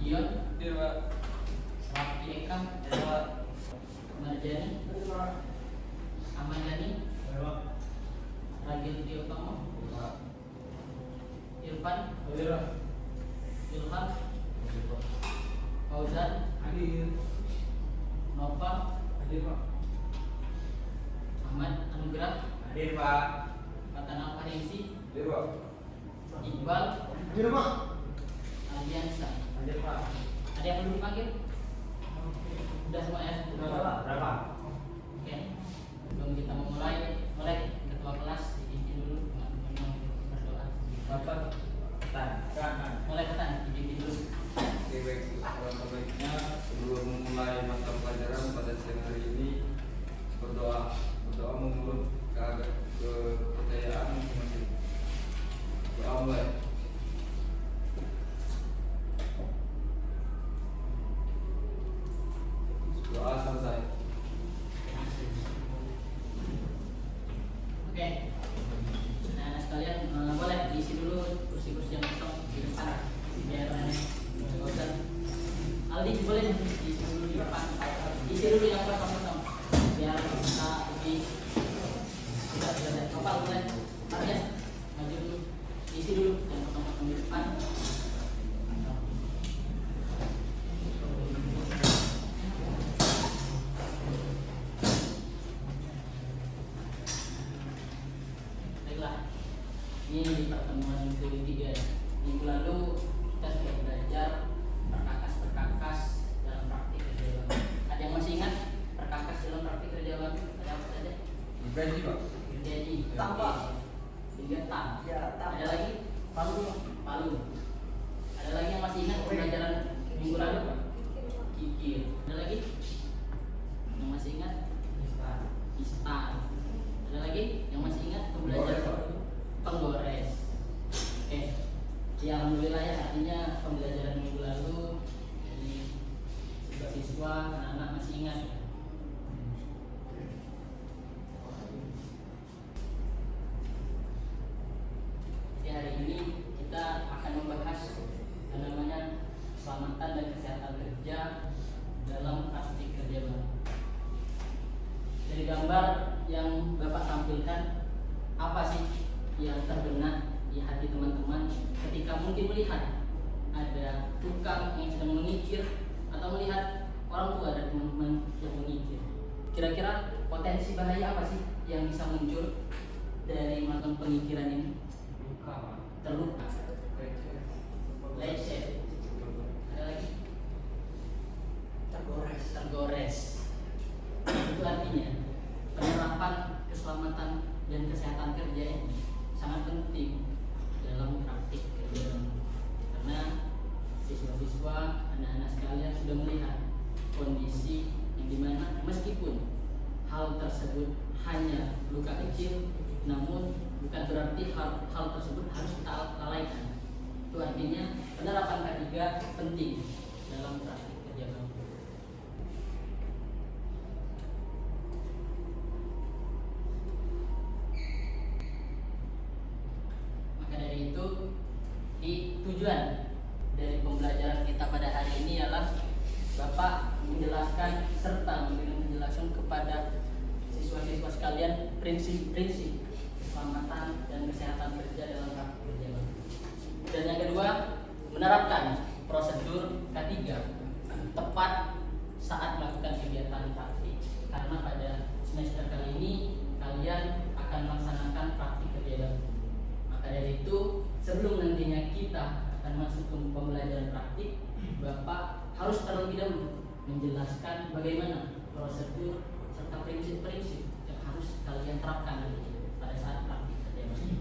Sugion, Hadir Pak. Raffi Eka, Hadir Pak. Marjani, Ahmad Yani, Hadir Pak. Ragil Tiotomo, Irfan, Hadir Pak. Ilham, Fauzan, Hadir. Nova, Hadir Pak. Ahmad Anugrah, Hadir Pak. Fatana Farinsi, Hadir Pak. Iqbal, Hadir Pak. Aldiansa. Hadir Pak. Ada yang belum dipanggil? Sudah semua ya? Berapa? Oke. Sebelum kita memulai, ketua kelas dipimpin dulu teman-teman yang berdoa. Bapak. Tan. Mulai ketan, dipimpin dulu. Oke, baik. Alangkah baiknya sebelum memulai mata pelajaran pada siang hari ini berdoa menurut kepercayaan masing-masing. Doa mulai. Doa selesai. Oke. Nah, sekalian boleh diisi dulu kursi-kursi yang kosong di depan biar bosan. Aldi boleh diisi dulu di depan. Isi dulu yang kosong-kosong biar kita lebih tidak ada apa boleh. Arya maju dulu. Isi dulu yang kosong-kosong di depan. Baiklah, ini di pertemuan ketiga. Minggu lalu kita sudah belajar perkakas dalam praktik kerja bakti. Ada yang masih ingat perkakas dalam praktik kerja bakti? Ada apa saja? Berjanji Pak. Jadi Tambah. hingga tam. Ya, tambah. Ada lagi palu. Ada lagi yang masih ingat pembelajaran minggu lalu? Kikir. Ada lagi yang masih ingat? Istar. Ada lagi yang masih ingat pembelajaran penggores? Oke. Ya, alhamdulillah ya, artinya pembelajaran minggu lalu dari siswa anak-anak masih ingat. Di hari ini kita akan membahas yang namanya keselamatan dan kesehatan kerja dalam praktik kerja bakti. Dari gambar yang Bapak tampilkan, apa sih yang terbenak di hati teman-teman ketika mungkin melihat ada tukang yang sedang mengikir atau melihat orang tua dan teman-teman yang mengikir? Kira-kira potensi bahaya apa sih yang bisa muncul dari melakukan pengikiran ini? Terluka, lecet, ada lagi tergores. Itu artinya penerapan keselamatan dan kesehatan kerja ini sangat penting dalam praktik kerja, karena siswa-siswa, anak-anak sekalian sudah melihat kondisi yang dimana meskipun hal tersebut hanya luka kecil, namun bukan berarti hal tersebut harus kita lalaikan. Itu artinya penerapan K3 penting dalam praktik kerja bakti. Maka dari itu, di tujuan dari pembelajaran kita pada hari ini ialah Bapak menjelaskan serta memberikan penjelasan kepada siswa-siswa sekalian prinsip-prinsip keselamatan dan kesehatan kerja dalam praktik kerja bakti. Dan yang kedua, menerapkan prosedur K3 tepat saat melakukan kegiatan praktik. Karena pada semester kali ini kalian akan melaksanakan praktik kerja bakti. Maka dari itu, sebelum nantinya kita akan masuk ke pembelajaran praktik, Bapak harus terlebih dahulu menjelaskan bagaimana prosedur serta prinsip-prinsip yang harus kalian terapkan nanti pada saat praktik kerja bakti.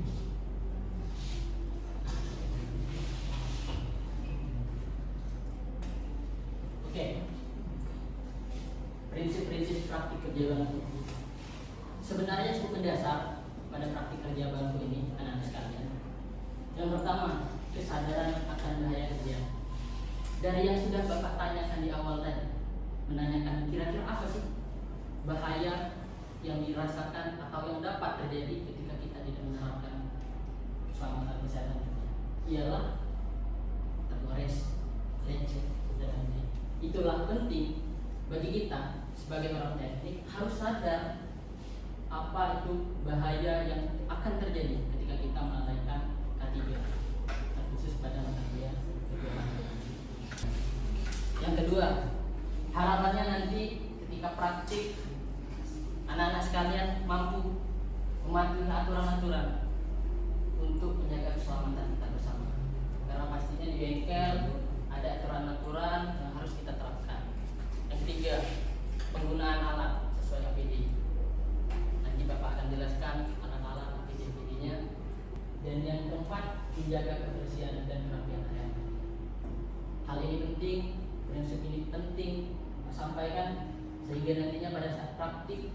Oke. Prinsip-prinsip praktik kerja bakti sebenarnya cukup mendasar pada praktik kerja bakti ini, anak-anak sekalian. Yang pertama, kesadaran akan bahaya kerja. Dari yang sudah Bapak tanyakan di awal tadi, menanyakan kira-kira apa sih bahaya yang dirasakan atau yang dapat terjadi ketika kita tidak menerapkan keselamatan kesehatan kerja, ialah tergores, lecet dan lain-lain. Itulah penting bagi kita sebagai orang teknik harus sadar apa itu bahaya yang akan terjadi ketika kita melalaikan K3 terkhusus pada mata kuliah kebiologian. Yang kedua, harapannya nanti ketika praktik anak-anak sekalian mampu mematuhi aturan-aturan untuk menjaga keselamatan kita bersama. Karena pastinya di bengkel ada aturan-aturan yang harus kita terapkan. Yang ketiga, penggunaan alat sesuai APD. Nanti Bapak akan jelaskan alat-alat APD-nya. Dan yang keempat, menjaga kebersihan dan kerapian area. Hal ini penting, prinsip ini penting sampaikan sehingga nantinya pada saat praktik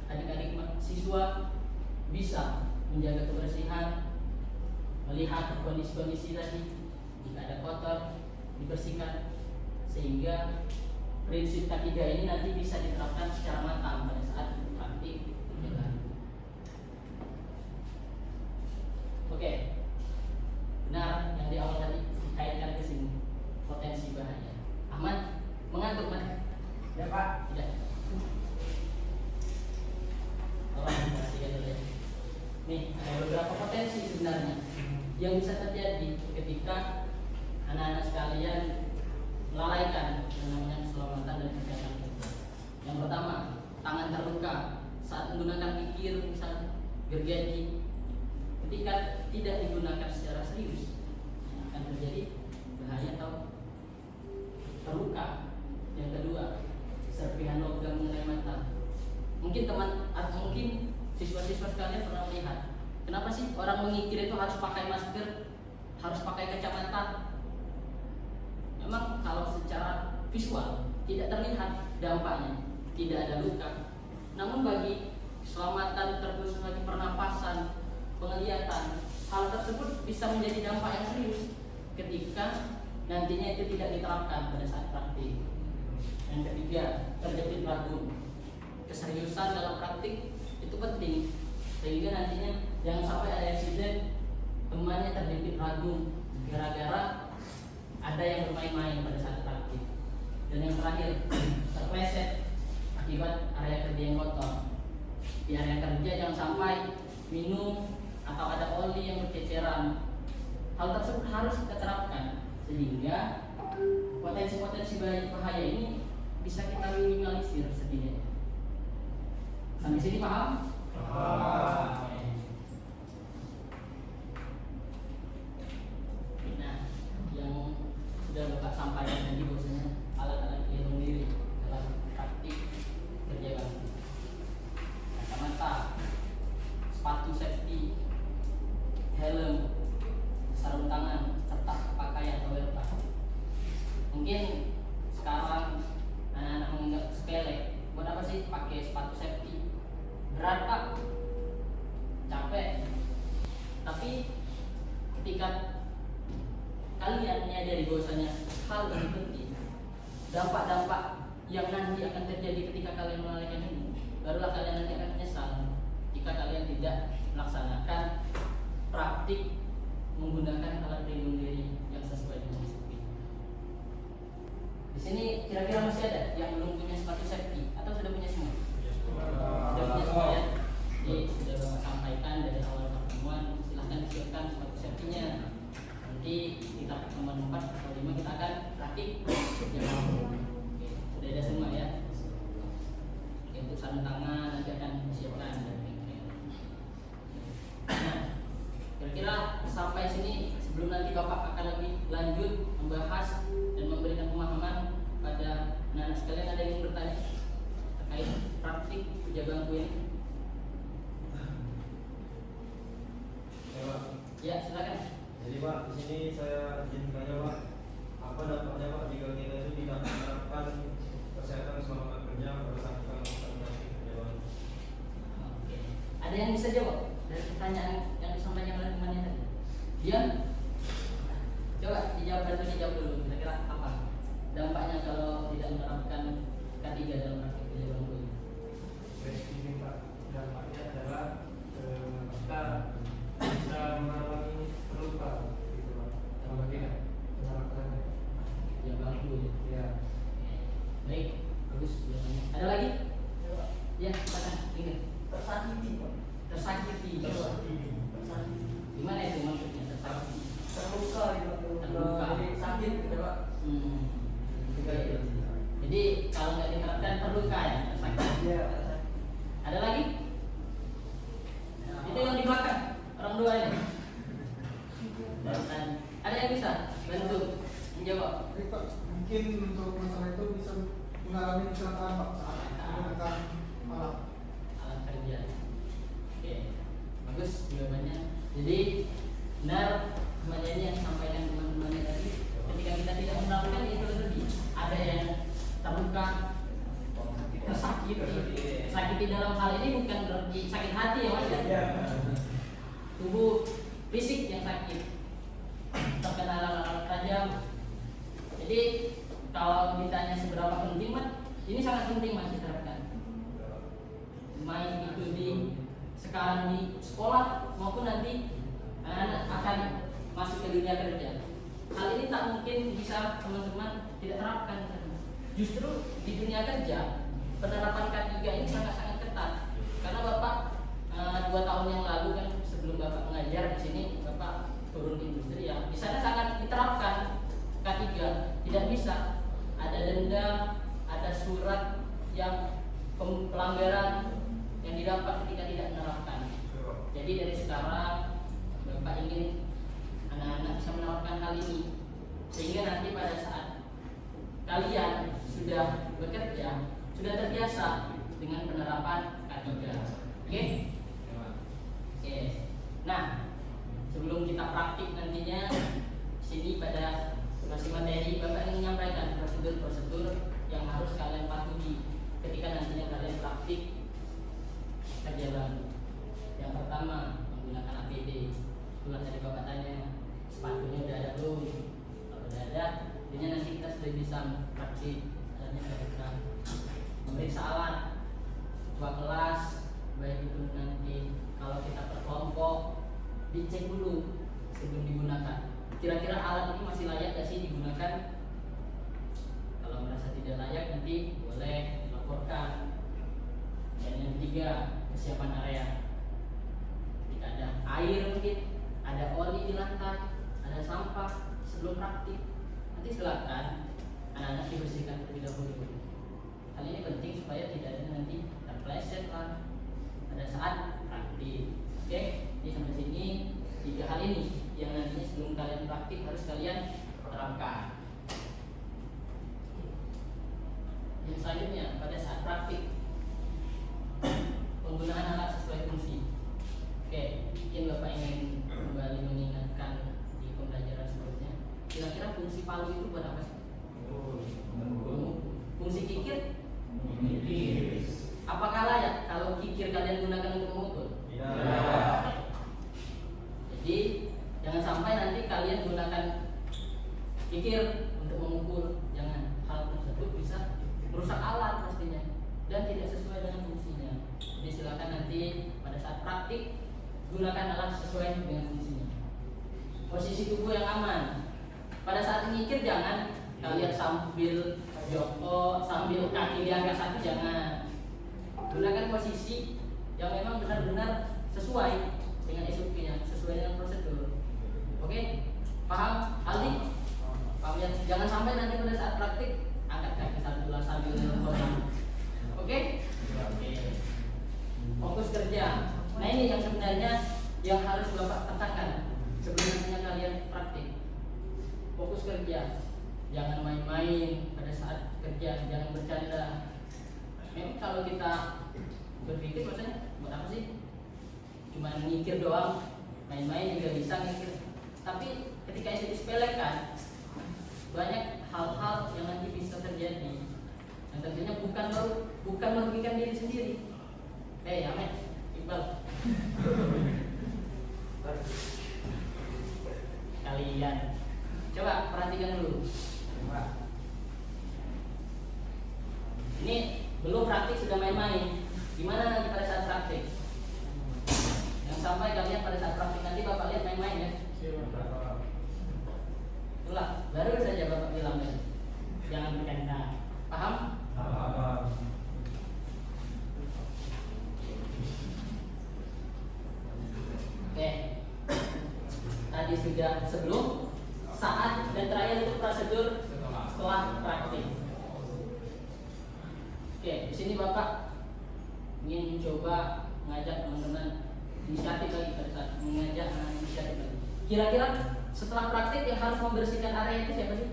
adik-adik siswa bisa menjaga kebersihan, melihat kondisi-kondisi tadi, jika ada kotor dibersihkan, sehingga prinsip K3 ini nanti bisa diterapkan secara matang pada saat praktik berjalan. Oke, benar yang di awal tadi dikaitkan ke sini potensi bahaya. Ahmad mengantuk Mas? Ya Pak. Tidak. Tolong perhatikan dulu ya. Nih, ada beberapa potensi sebenarnya yang bisa terjadi ketika anak-anak sekalian melalaikan yang namanya keselamatan dan kesehatan kerja. Yang pertama, tangan terluka saat menggunakan kikir, misalnya gergaji, ketika tidak digunakan secara serius akan terjadi bahaya atau terluka. Yang kedua, serpihan logam mengenai mata. Mungkin teman atau mungkin siswa-siswa sekalian pernah melihat kenapa sih orang mengikir itu harus pakai masker, harus pakai kacamata. Memang kalau secara visual tidak terlihat dampaknya, tidak ada luka. Namun bagi keselamatan terkhusus bagi pernapasan, penglihatan, hal tersebut bisa menjadi dampak yang serius ketika nantinya itu tidak diterapkan pada saat praktik. Yang ketiga, terjepit ragu. Keseriusan dalam praktik itu penting sehingga nantinya jangan sampai ada eksiden temannya terjepit ragu gara-gara ada yang bermain-main pada saat praktik. Dan yang terakhir, terpleset akibat area kerja yang kotor. Di area kerja jangan sampai minum atau ada oli yang berceceran. Hal tersebut harus kita terapkan sehingga potensi-potensi bahaya ini bisa kita minimalisir setidaknya. Sampai sini paham? Paham. Nah, yang sudah Bapak sampaikan tadi bahwasanya alat-alat pelindung diri dalam praktik kerja bakti, kacamata, sepatu safety, helm, sarung tangan, serta pakaian atau wear pack. Mungkin sekarang anak-anak menganggap sepele. Buat apa sih pakai sepatu safety? Berat Pak, capek. Tapi ketika kalian menyadari bahwasanya hal yang penting, dampak-dampak yang nanti akan terjadi ketika kalian melalaikan ini, barulah kalian nanti akan menyesal jika kalian tidak melaksanakan praktik menggunakan alat pelindung diri yang sesuai dengan SOP. Di sini kira-kira masih ada yang belum punya sepatu safety atau sudah punya semua? Sudah punya semua ya? Jadi sudah Bapak sampaikan dari awal pertemuan, silahkan disiapkan sepatu safety-nya. Nanti kita pertemuan 4 atau 5 kita akan praktik jalan. Oke, sudah ada semua ya? Oke, untuk sarung tangan nanti akan disiapkan dari bengkel. Nah, kira-kira sampai sini sebelum nanti Bapak akan lebih lanjut membahas dan memberikan pemahaman pada anak-anak sekalian, ada yang bertanya terkait praktik kerja bangku ini? Ya Pak. Ya, silakan. Jadi Pak, di sini saya izin tanya Pak, apa dampaknya Pak jika kita itu tidak menerapkan kesehatan selama kerja pada saat kita melakukan praktik kerja bangku? Oke. Ada yang bisa jawab dari pertanyaan yang disampaikan oleh temannya tadi? Dian? Coba dijawab dulu. Kira-kira apa dampaknya kalau tidak menerapkan K3 dalam praktik kerja bangku ini? Ini Pak, dampaknya adalah kita bisa mengalami terluka gitu Pak, kalau tidak melakukannya. betul. Ya. Baik, bagus. Ada lagi? Ya, silakan. Ingat. Tersakiti Pak. Tersakiti. Tersakiti. Gimana itu maksudnya tersakiti? Terluka gitu. Terluka. Jadi sakit gitu Pak. Juga ya. Jadi kalau nggak diterapkan terluka ya, tersakiti. Iya. Ada lagi? Itu yang di belakang, orang dua ini. Dan ada yang bisa bantu menjawab? Baik, Pak, mungkin untuk masalah itu bisa mengalami kecelakaan Pak saat menggunakan alat. Alat kerja. Oke, bagus jawabannya. Jadi benar semuanya ini yang sampaikan teman-teman tadi. Ketika kita tidak menerapkan itu lebih ada yang terluka, tersakiti. Sakiti dalam hal ini bukan berarti sakit hati ya Mas ya. Tubuh fisik yang sakit, terkena alat tajam. Jadi kalau ditanya seberapa penting Mas, ini sangat penting Mas diterapkan. Main itu di sekarang di sekolah maupun nanti anak akan masuk ke dunia kerja. Hal ini tak mungkin bisa teman-teman tidak terapkan. Justru di dunia kerja penerapan K3 ini sangat-sangat ketat. Karena Bapak 2 tahun yang lalu kan sebelum Bapak mengajar di sini Bapak turun ke industri ya. Di sana sangat diterapkan K3. Tidak bisa ada denda, ada surat yang pelanggaran yang didapat ketika tidak menerapkan. Jadi dari sekarang Bapak ingin anak-anak bisa menerapkan hal ini sehingga nanti pada saat kalian sudah bekerja sudah terbiasa dengan penerapan K3. Oke? Oke. Nah, sebelum kita praktik nantinya sini pada masih materi Bapak ingin menyampaikan prosedur-prosedur yang harus kalian patuhi ketika nantinya kalian praktik kerja baru. Yang pertama menggunakan APD. Itulah tadi Bapak tanya sepatunya udah ada belum? Kalau udah ada, artinya nanti kita sudah bisa praktik. Alatnya kita memeriksa alat, ketua kelas, baik itu nanti kalau kita per kelompok dicek dulu sebelum digunakan. Kira-kira alat ini masih layak gak sih digunakan? Kalau merasa tidak layak nanti boleh dilaporkan. Dan yang ketiga, kesiapan area. Jika ada air mungkin, ada oli di lantai, ada sampah sebelum praktik, nanti silakan anak-anak dibersihkan terlebih dahulu. Hal ini penting supaya tidak ada nanti terpleset lah pada saat praktik. Oke, jadi sampai sini 3 hal ini yang nantinya sebelum kalian praktik harus kalian terapkan. Yang selanjutnya pada saat praktik penggunaan alat sesuai fungsi. Oke, mungkin Bapak ingin kembali mengingatkan di pembelajaran sebelumnya. Kira-kira fungsi palu itu buat apa sih? Fungsi kikir? Apakah layak kalau kikir kalian gunakan untuk memukul? Jadi jangan sampai nanti kalian gunakan kikir untuk memukul. Jangan, hal tersebut bisa merusak alat pastinya dan tidak sesuai dengan fungsinya. Jadi silakan nanti pada saat praktik gunakan alat sesuai dengan fungsinya. Posisi tubuh yang aman. Pada saat ngikir jangan kalian sambil jongkok, sambil kaki diangkat satu, jangan. Gunakan posisi yang memang benar-benar sesuai dengan SOP-nya, sesuai dengan prosedur. Oke? Paham? Aldi? Paham ya? Jangan sampai nanti pada saat praktik angkat kaki satu lah sambil ngomong. Oke? Oke. Fokus kerja. Nah ini yang sebenarnya yang harus Bapak tekankan sebelum nantinya kalian praktik. Fokus kerja. Jangan main-main pada saat kerja, jangan bercanda. Memang kalau kita berpikir maksudnya buat apa sih? Cuma ngikir doang, main-main juga bisa ngikir. Tapi ketika itu disepelekan, banyak hal-hal yang nanti bisa terjadi. Dan tentunya bukan merugikan diri sendiri. Ahmed, Iqbal. Kalian coba perhatikan dulu. Ini belum praktik sudah main-main. Gimana nanti pada saat praktik? Yang sampai kalian pada saat praktik nanti Bapak lihat main-main ya. Itulah, baru saja Bapak bilang kan. jangan berkata. Paham? Oke. Tadi sudah sebelum, saat, dan terakhir itu prosedur setelah praktik. Oke, di sini Bapak ingin mencoba mengajak teman-teman inisiatif lagi pada saat mengajak anak inisiatif lagi. Kira-kira setelah praktik yang harus membersihkan area itu siapa sih?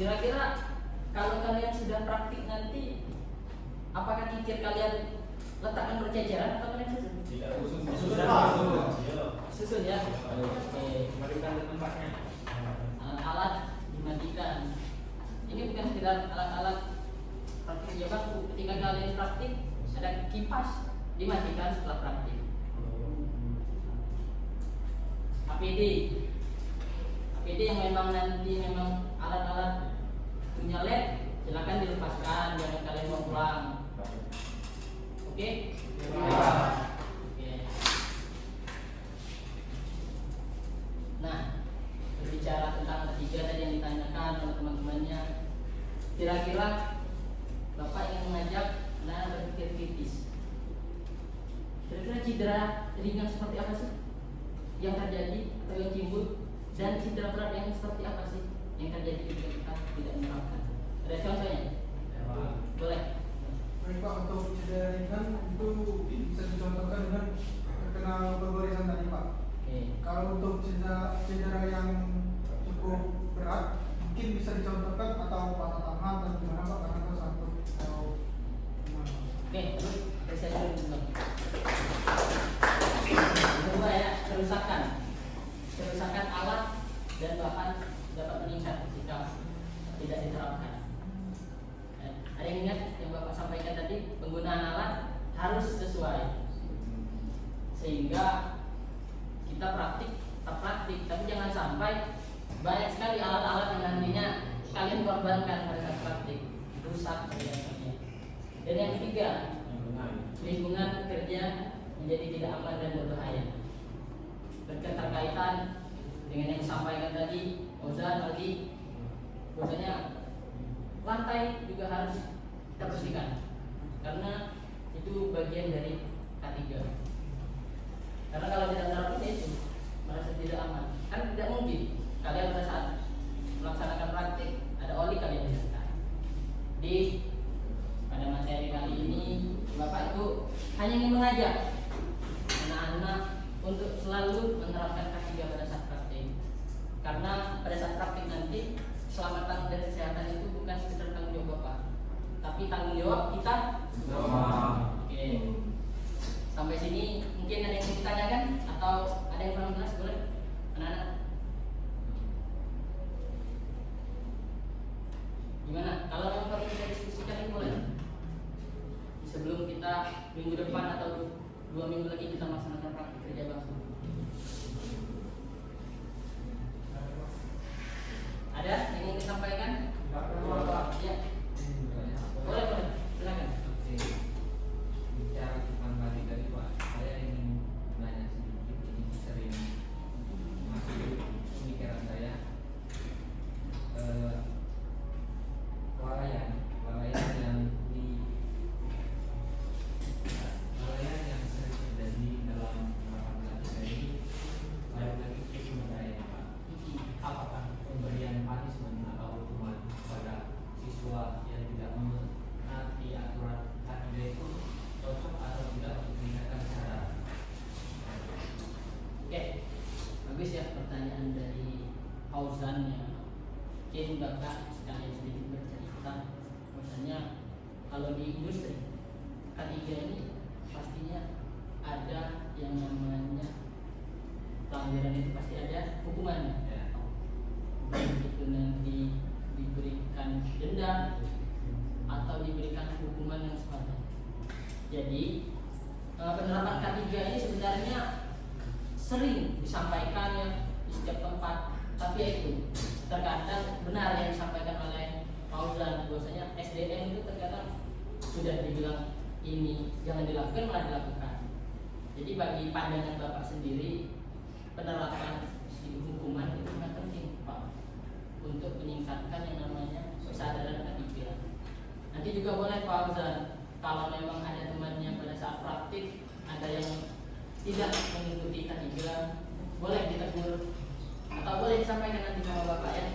Kira-kira kalau kalian sudah praktik nanti, apakah kikir kalian letakkan berceceran atau kalian susun? Susun ya. Oke. Alat-alat dimatikan. Ini bukan sekedar alat-alat praktik ya Bang. Ketika kalian praktik, ada kipas dimatikan setelah praktik. APD yang memang nanti memang alat-alat punya LED, silakan dilepaskan, jangan kalian mau pulang. Oke? Oke. Nah, berbicara tentang ketiga tadi yang ditanyakan oleh teman-temannya, kira-kira Bapak ingin mengajak berpikir kritis. Kira-kira cedera ringan seperti apa sih yang terjadi atau yang timbul, dan cedera berat yang seperti apa sih yang terjadi ketika kita tidak menerapkan? Ada contohnya? Boleh. Baik Pak, untuk cedera ringan itu bisa dicontohkan dengan terkena bergorisan tadi Pak. Oke. Kalau untuk cedera yang cukup berat, mungkin bisa dicontohkan atau patah tangan dan gimana Pak, karena itu sangkut atau gimana. Oke, terus saya dulu. Kedua ya, kerusakan alat dan bahan dapat meningkat jika tidak diterapkan. Ada yang ingat yang Bapak sampaikan tadi, penggunaan alat harus sesuai, sehingga kita tetap praktik, tapi jangan sampai banyak sekali alat-alat yang nantinya kalian korbankan pada saat praktik, rusak sebagainya. Dan yang ketiga, lingkungan kerja menjadi tidak aman dan berbahaya. Berketerkaitan dengan yang disampaikan tadi, Ozan lagi, bahwasanya lantai juga harus kita bersihkan, karena itu bagian dari K3. Karena kalau tidak terapkan itu merasa tidak aman, kan tidak mungkin kalian pada saat melaksanakan praktik ada oli kalian gunakan. Di pada materi kali ini Bapak itu hanya ingin mengajak anak-anak untuk selalu menerapkan K3 pada saat praktik, karena pada saat praktik nanti keselamatan dan kesehatan itu bukan sekedar tanggung jawab Bapak, tapi tanggung jawab kita semua. Oke. Sampai sini mungkin ada yang ingin ditanyakan atau ada yang kurang jelas, boleh anak-anak? Gimana? Kalau yang perlu kita diskusikan ini boleh. Sebelum kita minggu depan atau 2 minggu lagi kita melaksanakan praktik kerja langsung. Ada yang ingin disampaikan? Ya. Boleh, silakan. Bicara tentang tadi Pak, saya ingin menanya sedikit, ini sering masuk pemikiran saya. Kelalaian yang sering terjadi dalam penerapan K3 ini, balik lagi ke sumber daya Pak. Apakah pemberian punishment atau hukuman kepada siswa yang tidak menaati aturan K3 itu cocok atau tidak untuk meningkatkan kesadaran? Oke, bagus ya pertanyaan dari Fauzan ya. Mungkin Bapak sekalian sedikit bercerita, maksudnya kalau di industri K3 ini pastinya ada yang namanya pelanggaran, itu pasti ada hukumannya. Ya. Baik itu nanti diberikan denda atau diberikan hukuman yang sepadan. Jadi penerapan K3 ini sebenarnya sering disampaikan ya di setiap tempat, tapi itu terkadang benar yang disampaikan oleh Fauzan, bahwasanya SDM itu terkadang sudah dibilang ini jangan dilakukan malah dilakukan. Jadi bagi pandangan Bapak sendiri, penerapan si hukuman itu sangat penting Pak untuk meningkatkan yang namanya kesadaran ketiga. Nanti juga boleh Pak Ustaz, kalau memang ada temannya pada saat praktik ada yang tidak mengikuti ketiga, boleh ditegur atau boleh disampaikan nanti sama Bapak ya.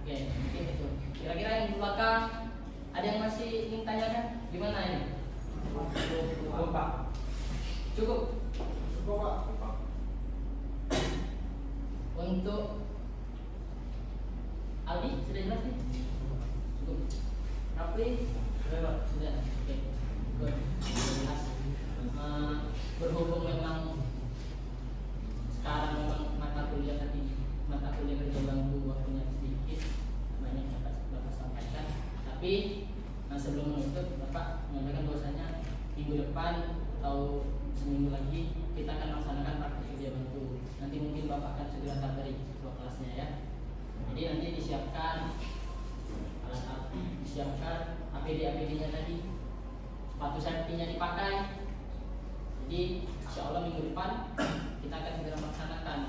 Oke, mungkin itu. Kira-kira yang di belakang ada yang masih ingin tanyakan? Gimana ini? Cukup Pak. Cukup. Cukup Pak. Untuk Aldi sudah jelas nih? Cukup. Rafli sudah Pak? Sudah. Oke. Good. Jelas. Berhubung memang sekarang memang mata kuliah kerja bangku waktunya sedikit, banyak yang Bapak sampaikan. Tapi sebelum menutup, Bapak menyampaikan bahwasanya minggu depan atau seminggu lagi kita akan melaksanakan praktik kerja bangku. Nanti mungkin Bapak akan segera kabari ketua kelasnya ya. Jadi nanti disiapkan alat-alat, disiapkan APD-nya tadi, sepatu safety-nya dipakai. Jadi insya Allah minggu depan kita akan segera melaksanakan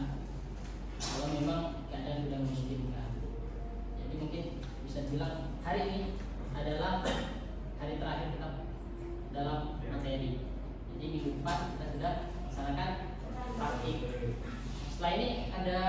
kalau memang keadaan sudah memungkinkan. Jadi mungkin bisa dibilang hari ini adalah hari terakhir kita dalam materi. Jadi minggu depan kita sudah melaksanakan praktik. Setelah ini ada